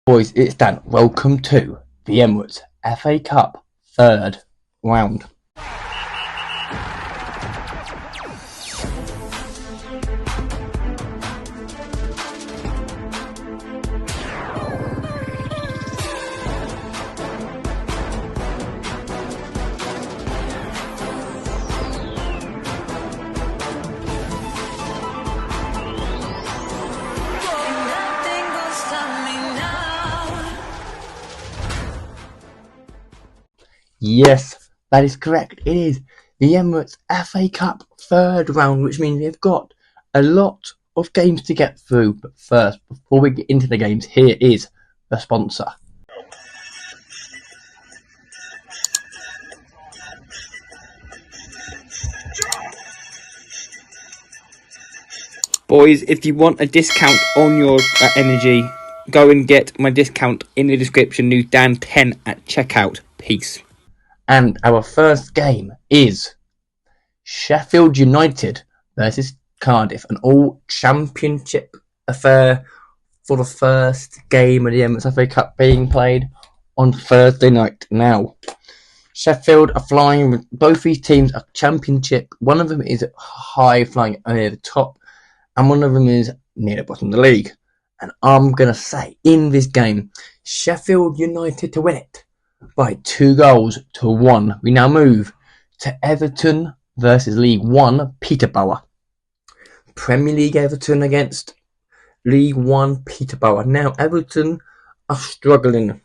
Boys, it's Dan. Welcome to the Emirates FA Cup third round. Yes, that is correct. It is the Emirates FA Cup third round, which means we've got a lot of games to get through. But first, before we get into the games, here is the sponsor. Boys, if you want a discount on your energy, go and get my discount in the description. Use Dan10 at checkout. Peace. And our first game is Sheffield United versus Cardiff, an all-championship affair for the first game of the Emirates FA Cup being played on Thursday night. Now, Sheffield are flying with both these teams are championship. One of them is high, flying near the top, and one of them is near the bottom of the league. And I'm going to say, in this game, Sheffield United to win it by 2-1. We now move to Everton versus League One Peterborough. Premier League Everton against League One Peterborough. Now, Everton are struggling,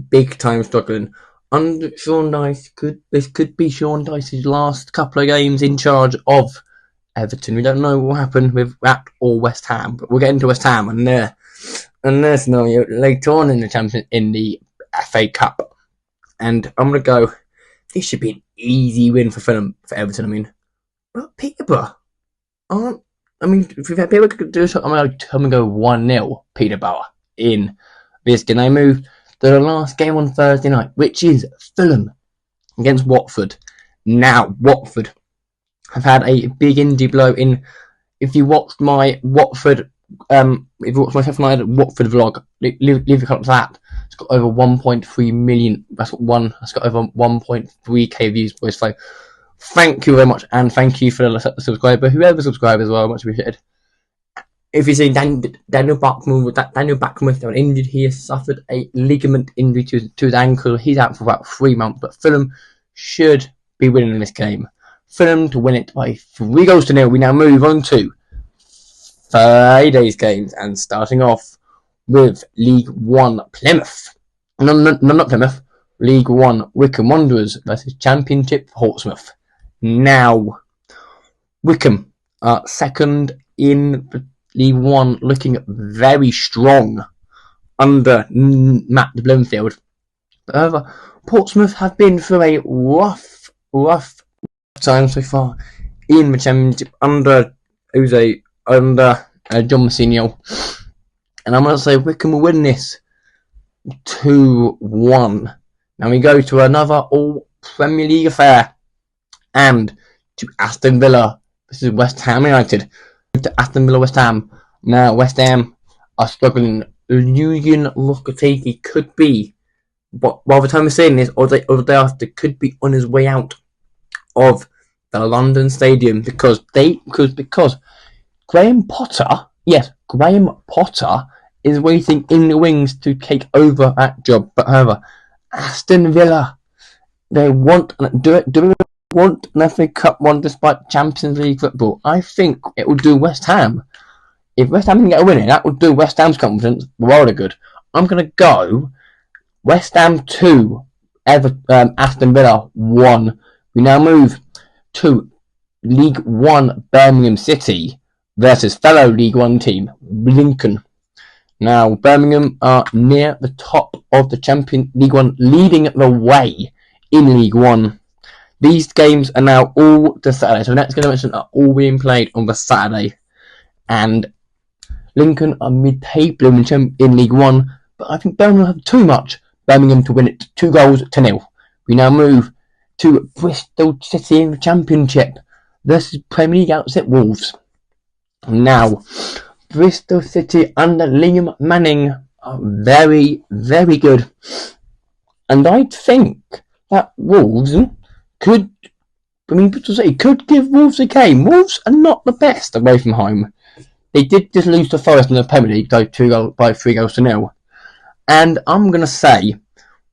big time struggling. Under Sean Dyche, this could be Sean Dyche's last couple of games in charge of Everton. We don't know what happened with that or West Ham, but we'll get into West Ham and their scenario later on in the FA Cup. And I'm going to go, this should be an easy win for Everton. But Peterborough if people could do something, I'm going to go 1-0 Peterborough in this game. They move to the last game on Thursday night, which is Fulham against Watford. Now, Watford have had a big injury blow in. If you watched my Watford, Watford vlog, leave a comment for that. It's got over 1.3 million. It's got over 1.3k views, boys. So thank you very much, and thank you for the subscriber. Whoever subscribed as well, much appreciated. If you're seeing Daniel Bachman, they were injured. He has suffered a ligament injury to his ankle. He's out for about 3 months, but Fulham should be winning this game. Fulham to win it by 3-0. We now move on to Friday's games, and starting off with League One Plymouth. No, not Plymouth. League One Wycombe Wanderers versus Championship Portsmouth. Now, Wycombe are second in League One, looking very strong under Matt Bloomfield. However, Portsmouth have been through a rough time so far in the Championship under John Massinio. And I'm going to say Wycombe will win this 2-1. Now we go to another all-Premier League affair. And to Aston Villa. This is West Ham United. To Aston Villa West Ham. Now West Ham are struggling. Julian Lopetegui could be, but by the time we're saying this, or the day after, could be on his way out of the London Stadium because Graham Potter is waiting in the wings to take over that job. But however, Aston Villa, they want an FA Cup one despite Champions League football. I think it will do West Ham. If West Ham can get a win, that would do West Ham's confidence rather good. I'm going to go West Ham 2, Aston Villa 1. We now move to League One Birmingham City versus fellow League One team Lincoln. Now, Birmingham are near the top of the Champion League One, leading the way in League One. These games are now all the Saturday, so the next game I mentioned are all being played on the Saturday. And Lincoln are mid-table in League One, but I think Birmingham have too much. Birmingham to win it 2-0. We now move to Bristol City in the Championship versus Premier League outfit Wolves. Now, Bristol City under Liam Manning are very, very good. And I think that Wolves could, could give Wolves a game. Wolves are not the best away from home. They did just lose to Forest in the Premier League, though, 3-0. And I'm going to say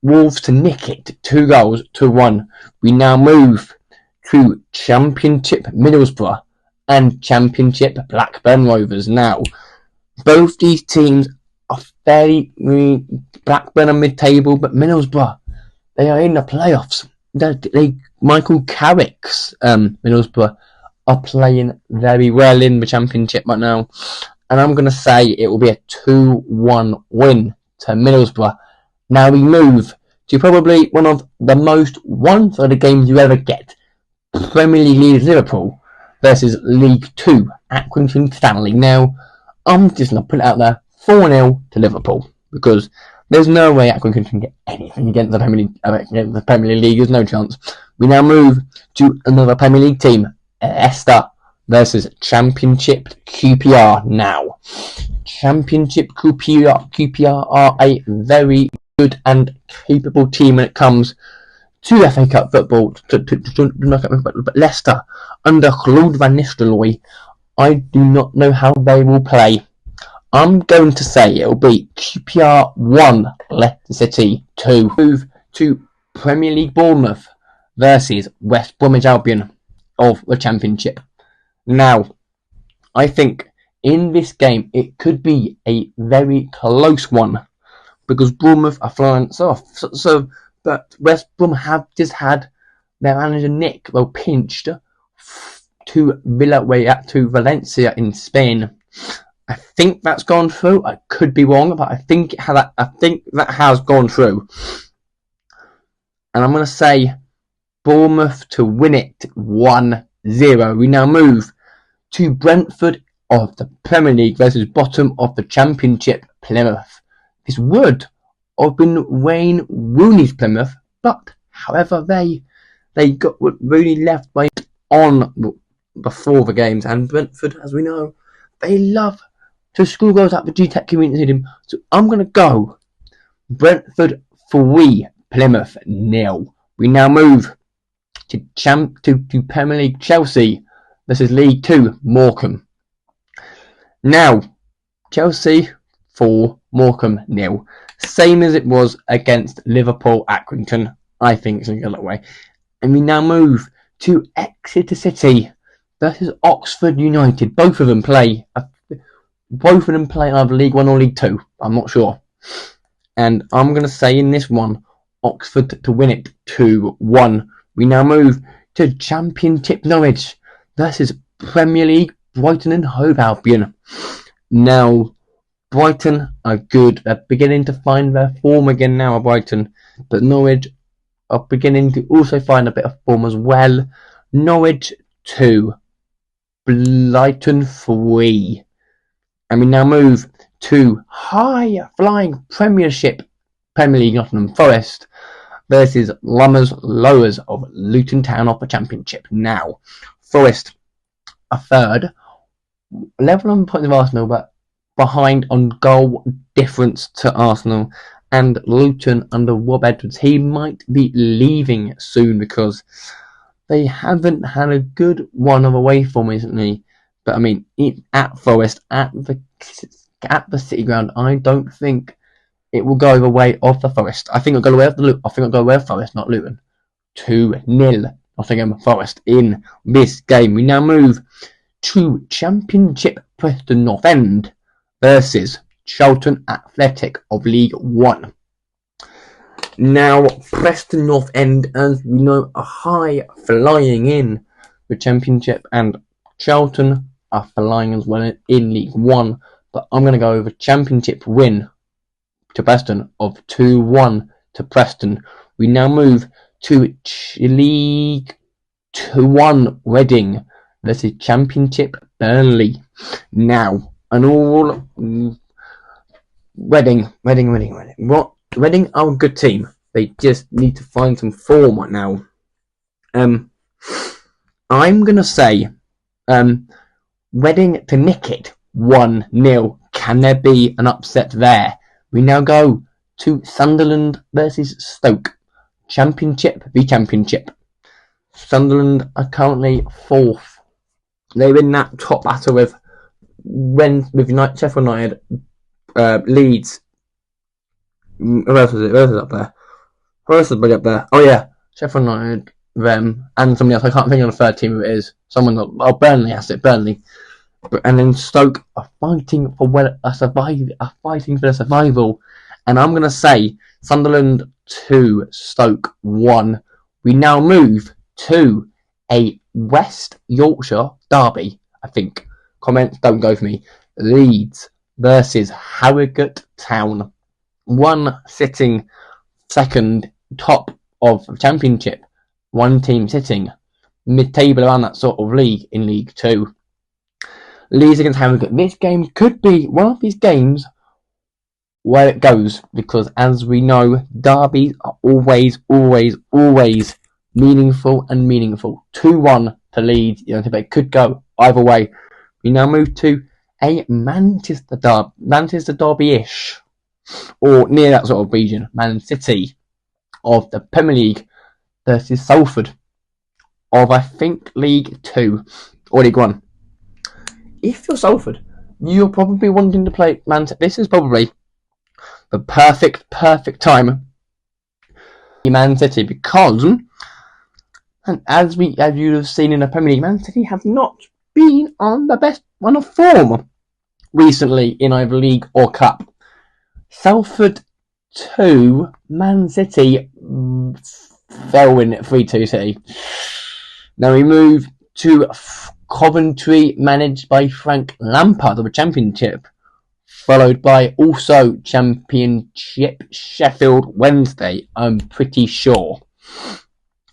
Wolves to nick it, 2-1. We now move to Championship Middlesbrough and Championship Blackburn Rovers. Now, both these teams are fairly Blackburn are mid-table, but Middlesbrough, they are in the playoffs. Michael Carrick's Middlesbrough are playing very well in the Championship right now, and I'm going to say it will be a 2-1 win to Middlesbrough. Now we move to probably one of the most one-sided games you ever get. Premier League leaders Liverpool versus League 2 Accrington Stanley. Now, I'm just going to put it out there, 4-0 to Liverpool, because there's no way Accrington can get anything against the Premier League. There's no chance. We now move to another Premier League team, Leicester versus Championship QPR. Now, Championship QPR are a very good and capable team when it comes to FA Cup football. But Leicester, under Claude Van Nistelrooy, I do not know how they will play. I'm going to say it will be QPR 1, Leicester City 2. Move to Premier League Bournemouth versus West Bromwich Albion of the Championship. Now, I think in this game it could be a very close one, because Bournemouth are flying off. But West Brom have just had their manager Nick pinched to Valencia in Spain. I think that's gone through. I could be wrong, but I think that has gone through. And I'm going to say Bournemouth to win it 1-0. We now move to Brentford of the Premier League versus bottom of the Championship, Plymouth. This would have been Wayne Rooney's Plymouth, but however they got what Rooney left by on before the games, and Brentford, as we know, they love to score goals at the G-Tech Community Stadium. So I'm going to go Brentford 3, Plymouth 0. We now move to Premier League Chelsea. This is League 2, Morecambe. Now, Chelsea 4, Morecambe 0. Same as it was against Liverpool Accrington. I think it's going to go that way. And we now move to Exeter City versus Oxford United. Both of them play either League 1 or League 2. I'm not sure. And I'm going to say in this one, Oxford to win it 2-1. We now move to Championship Norwich versus Premier League Brighton and Hove Albion. Now, Brighton are good. They're beginning to find their form again now, Brighton. But Norwich are beginning to also find a bit of form as well. Norwich 2, Brighton 3. And we now move to high-flying Premier League Nottingham Forest versus Lowers of Luton Town of the Championship. Now, Forest are third, level on points of Arsenal, but behind on goal difference to Arsenal. And Luton under Rob Edwards, he might be leaving soon because they haven't had a good one of away form recently. But I mean, at Forest, at the City Ground, I don't think it will go the way of the Forest. I think it'll go the way of Forest, not Luton. 2-0 Nottingham Forest in this game. We now move to Championship Preston North End versus Charlton Athletic of League 1. Now, Preston North End, as we know, are high flying in the Championship, and Charlton are flying as well in League 1. But I'm going to go over Championship win to Preston of 2-1 to Preston. We now move to League 1 Reading versus Championship Burnley. Now, an all Reading. What? Reading are a good team. They just need to find some form right now. I'm gonna say, Reading to nick it 1-0. Can there be an upset there? we now go to Sunderland versus Stoke. Championship v Championship. Sunderland are currently 4th. They're in that top battle with Sheffield United, Leeds. Who else is it? Who else is up there? Who else is up there? Oh yeah, Sheffield United, them, and somebody else. I can't think of the third team who it is. Someone. Oh, Burnley. That's it. Burnley. And then Stoke are fighting for their survival. And I'm gonna say Sunderland 2, Stoke 1. We now move to a West Yorkshire derby. I think. Comments don't go for me. Leeds versus Harrogate Town. One sitting second, top of the Championship. One team sitting mid-table around that sort of league in League 2. Leeds against Harrogate. This game could be one of these games where it goes, because as we know, derbies are always meaningful and meaningful. 2-1 to Leeds. But it could go either way. We now move to a Manchester derby-ish, or near that sort of region. Man City of the Premier League versus Salford of, I think, League 2 or League 1. If you're Salford, you're probably wanting to play Man City. This is probably the perfect time Man City, because, and as you have seen in the Premier League, Man City have not been on the best run of form recently in either league or cup. Salford 2, Man City fell in 3-2 City. Now we move to Coventry, managed by Frank Lampard of the Championship, followed by also Championship Sheffield Wednesday. I'm pretty sure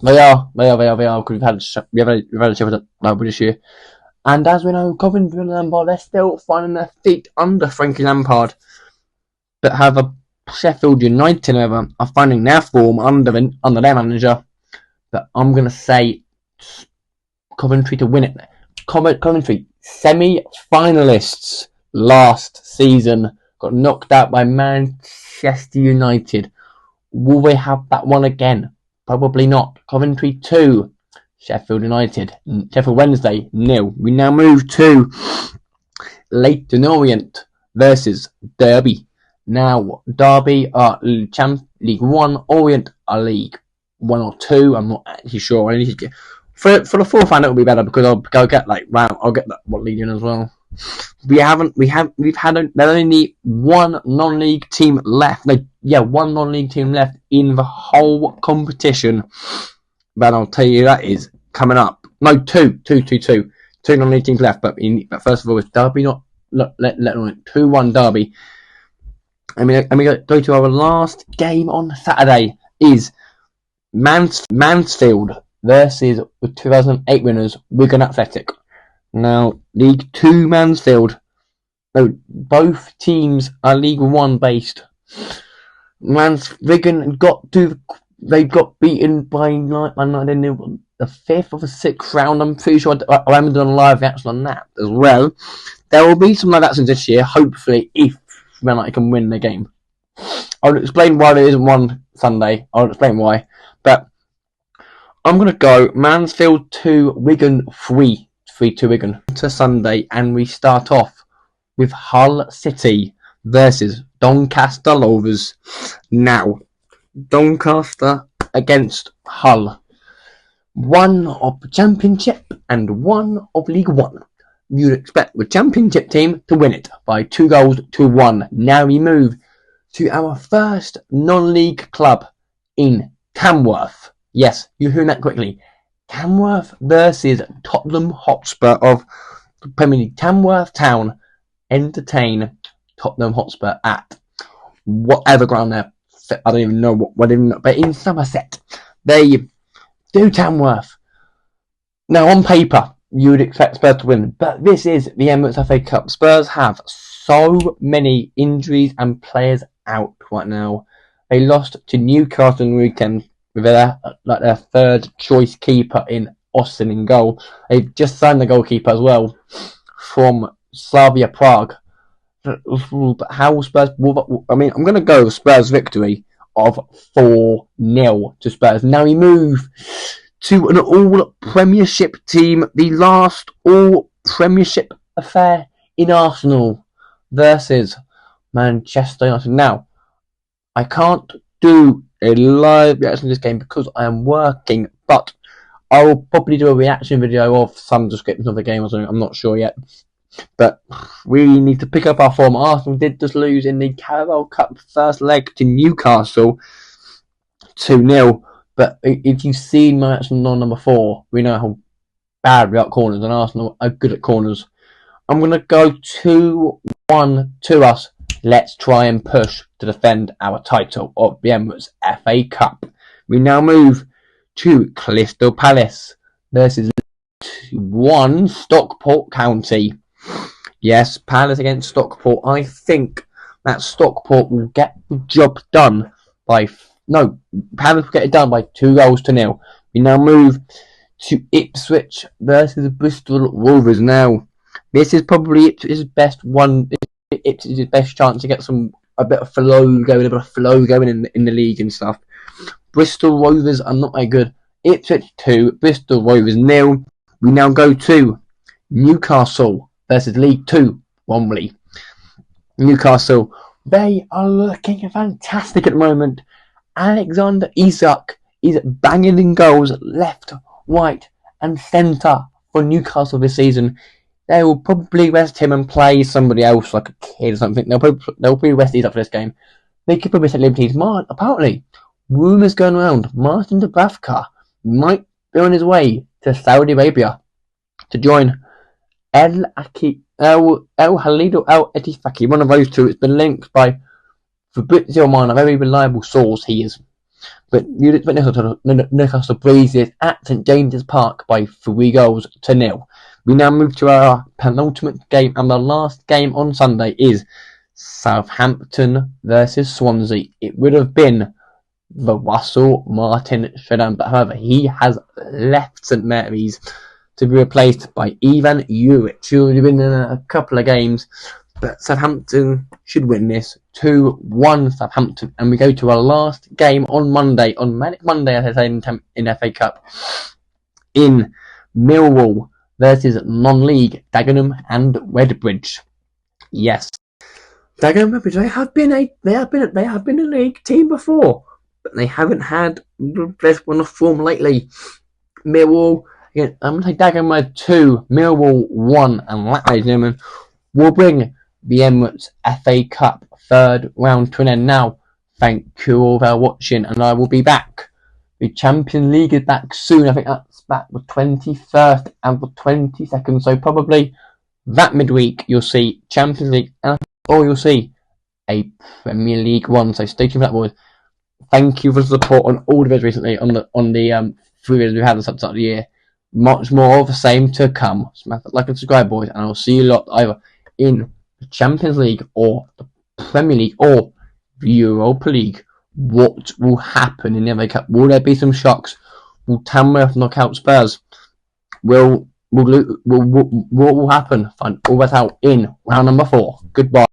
they are because we've had a Sheffield this year. And as we know, Coventry and Lampard, they're still finding their feet under Frankie Lampard, but have a Sheffield United are finding their form under their manager. But I'm going to say Coventry to win it. Coventry, semi-finalists last season, got knocked out by Manchester United. Will they have that one again? Probably not. Coventry 2, Sheffield Wednesday 0. We now move to Leyton Orient versus Derby. Now, Derby are League 1, Orient are League 1 or 2. I'm not actually sure. I need to get, for the fourth round, it will be better because I'll get I'll get that what league in as well. There's only one non-league team left. One non-league team left in the whole competition. But I'll tell you that is coming up. No, two non-league teams left. But first of all, it's Derby, not let alone 2-1 Derby. And we go to our last game on Saturday is Mansfield versus the 2008 winners Wigan Athletic. Now, League 2 Mansfield. Both teams are League 1 based. Wigan got beaten by the 5th or the 6th round. I'm pretty sure I haven't done a live reaction on that as well. There will be some like that since this year, hopefully, if Man United can win the game. I'll explain why there isn't one Sunday. I'll explain why. But I'm going to go Mansfield 2, Wigan 3. 3-2 Wigan to Sunday, and we start off with Hull City versus Doncaster Rovers. Now, Doncaster against Hull. One of the Championship and one of League 1. You'd expect the Championship team to win it by 2-1. Now we move to our first non-league club in Tamworth. Yes, you heard that quickly. Tamworth versus Tottenham Hotspur of the Premier League. Tamworth Town entertain Tottenham Hotspur at whatever ground there. I don't even know what, but in Somerset. They do Tamworth. Now, on paper, you would expect Spurs to win, but this is the Emirates FA Cup. Spurs have so many injuries and players out right now. They lost to Newcastle in the weekend with their third choice keeper in Austin in goal. They've just signed the goalkeeper as well from Slavia Prague how Spurs? I mean, I'm going to go Spurs victory of 4-0 to Spurs. Now we move to an all-Premiership team, the last all-Premiership affair in Arsenal versus Manchester United. Now, I can't do a live reaction to this game because I am working, but I will probably do a reaction video of some description of the game or something. I'm not sure yet. But we need to pick up our form. Arsenal did just lose in the Carabao Cup first leg to Newcastle 2-0. But if you've seen my reaction on number 4, we know how bad we are at corners, and Arsenal are good at corners. I'm going to go 2-1 to us. Let's try and push to defend our title of the Emirates FA Cup. We now move to Crystal Palace versus 1 Stockport County. Yes, Palace against Stockport. I think that Stockport will get the job done by... No, Palace will get it done by 2-0. We now move to Ipswich versus Bristol Rovers. Now, this is probably Ipswich's best one. Ipswich's best chance to get a bit of flow going, in the league and stuff. Bristol Rovers are not very good. Ipswich 2, Bristol Rovers 0. We now go to Newcastle versus League 2, Wembley. Newcastle, they are looking fantastic at the moment. Alexander Isak is banging in goals left, right and centre for Newcastle this season. They will probably rest him and play somebody else, like a kid or something. They'll probably rest these up for this game. They could probably set liberties. Apparently, rumours going around. Martin Dubravka might be on his way to Saudi Arabia to join El Halid or El Etifaki. One of those two. It's been linked by Fabrizio Romano, a very reliable source he is. But Newcastle breezes at St James's Park by 3-0. We now move to our penultimate game, and the last game on Sunday is Southampton versus Swansea. It would have been the Russell Martin showdown, but however, he has left St Mary's to be replaced by Ivan Juric, who would have been in a couple of games. But Southampton should win this 2-1 Southampton, and we go to our last game on Monday, Manic Monday, as I say, in FA Cup, in Millwall versus non-league Dagenham and Redbridge. Yes, Dagenham and Redbridge, they have been a league team before, but they haven't had the best one of form lately. Millwall, again, I'm going to say Dagenham 2, Millwall 1, and that, ladies and gentlemen, will bring the Emirates FA Cup third round to an end. Now, thank you all for watching, and I will be back. The Champions League is back soon. I think that's back the 21st and the 22nd. So probably that midweek you'll see Champions League, or you'll see a Premier League one. So stay tuned for that, boys. Thank you for the support on all the videos recently, on the 3 videos we've had at the start of the year. Much more of the same to come. Smash that like and subscribe, boys, and I'll see you lot either in the Champions League or the Premier League or the Europa League. What will happen in the FA Cup? Will there be some shocks? Will Tamworth knock out Spurs? What will happen? Find all that out in round number 4. Goodbye.